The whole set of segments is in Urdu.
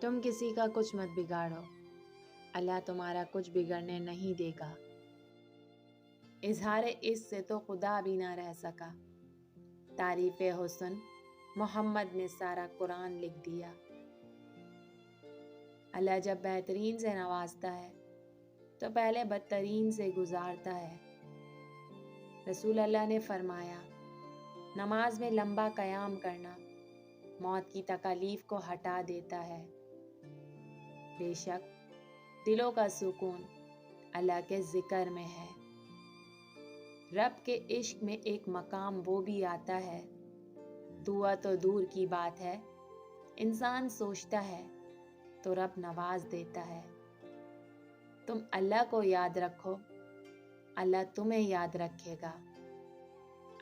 تم کسی کا کچھ مت بگاڑو، اللہ تمہارا کچھ بگڑنے نہیں دے گا۔ اظہار عشق سے تو خدا بھی نہ رہ سکا، تعریف حسن محمد نے سارا قرآن لکھ دیا۔ اللہ جب بہترین سے نوازتا ہے تو پہلے بدترین سے گزارتا ہے۔ رسول اللہ نے فرمایا، نماز میں لمبا قیام کرنا موت کی تکالیف کو ہٹا دیتا ہے۔ بے شک دلوں کا سکون اللہ کے ذکر میں ہے۔ رب کے عشق میں ایک مقام وہ بھی آتا ہے، دعا تو دور کی بات ہے، انسان سوچتا ہے تو رب نواز دیتا ہے۔ تم اللہ کو یاد رکھو، اللہ تمہیں یاد رکھے گا۔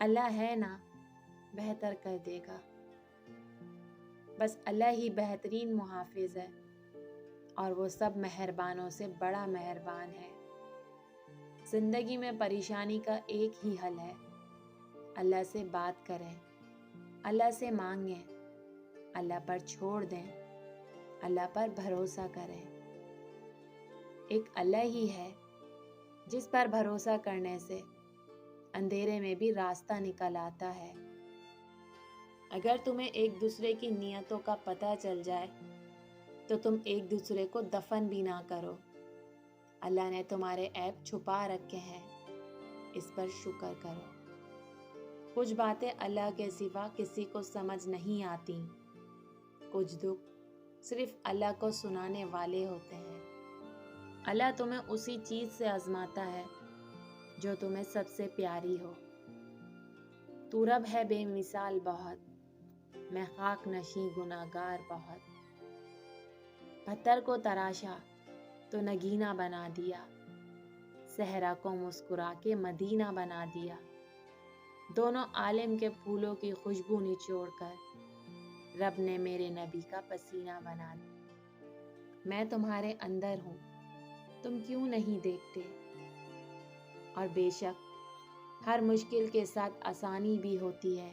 اللہ ہے نا، بہتر کر دے گا۔ بس اللہ ہی بہترین محافظ ہے، اور وہ سب مہربانوں سے بڑا مہربان ہے۔ زندگی میں پریشانی کا ایک ہی حل ہے، اللہ سے بات کریں، اللہ سے مانگیں، اللہ پر چھوڑ دیں، اللہ پر بھروسہ کریں۔ ایک اللہ ہی ہے جس پر بھروسہ کرنے سے اندھیرے میں بھی راستہ نکل آتا ہے۔ اگر تمہیں ایک دوسرے کی نیتوں کا پتہ چل جائے تو تم ایک دوسرے کو دفن بھی نہ کرو۔ اللہ نے تمہارے عیب چھپا رکھے ہیں، اس پر شکر کرو۔ کچھ باتیں اللہ کے سوا کسی کو سمجھ نہیں آتی، کچھ دکھ صرف اللہ کو سنانے والے ہوتے ہیں۔ اللہ تمہیں اسی چیز سے آزماتا ہے جو تمہیں سب سے پیاری ہو۔ تو رب ہے بے مثال بہت، میں خاک نشیں گناہگار بہت۔ پتھر کو تراشا تو نگینہ بنا دیا، صحرا کو مسکرا کے مدینہ بنا دیا۔ دونوں عالم کے پھولوں کی خوشبو نچوڑ کر رب نے میرے نبی کا پسینہ بنا دیا۔ میں تمہارے اندر ہوں، تم کیوں نہیں دیکھتے؟ اور بے شک ہر مشکل کے ساتھ آسانی بھی ہوتی ہے۔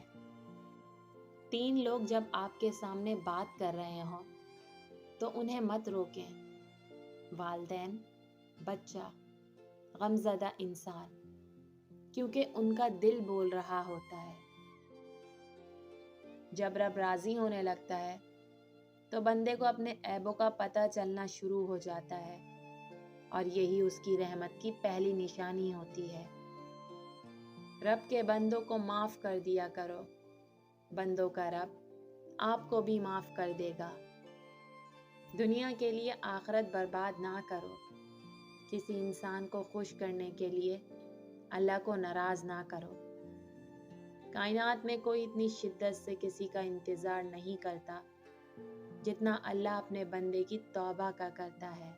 3 لوگ جب آپ کے سامنے بات کر رہے ہوں تو انہیں مت روکیں، والدین، بچہ، غمزدہ انسان، کیونکہ ان کا دل بول رہا ہوتا ہے۔ جب رب راضی ہونے لگتا ہے تو بندے کو اپنے عیبوں کا پتہ چلنا شروع ہو جاتا ہے، اور یہی اس کی رحمت کی پہلی نشانی ہوتی ہے۔ رب کے بندوں کو معاف کر دیا کرو، بندوں کا رب آپ کو بھی معاف کر دے گا۔ دنیا کے لیے آخرت برباد نہ کرو، کسی انسان کو خوش کرنے کے لیے اللہ کو ناراض نہ کرو۔ کائنات میں کوئی اتنی شدت سے کسی کا انتظار نہیں کرتا جتنا اللہ اپنے بندے کی توبہ کا کرتا ہے۔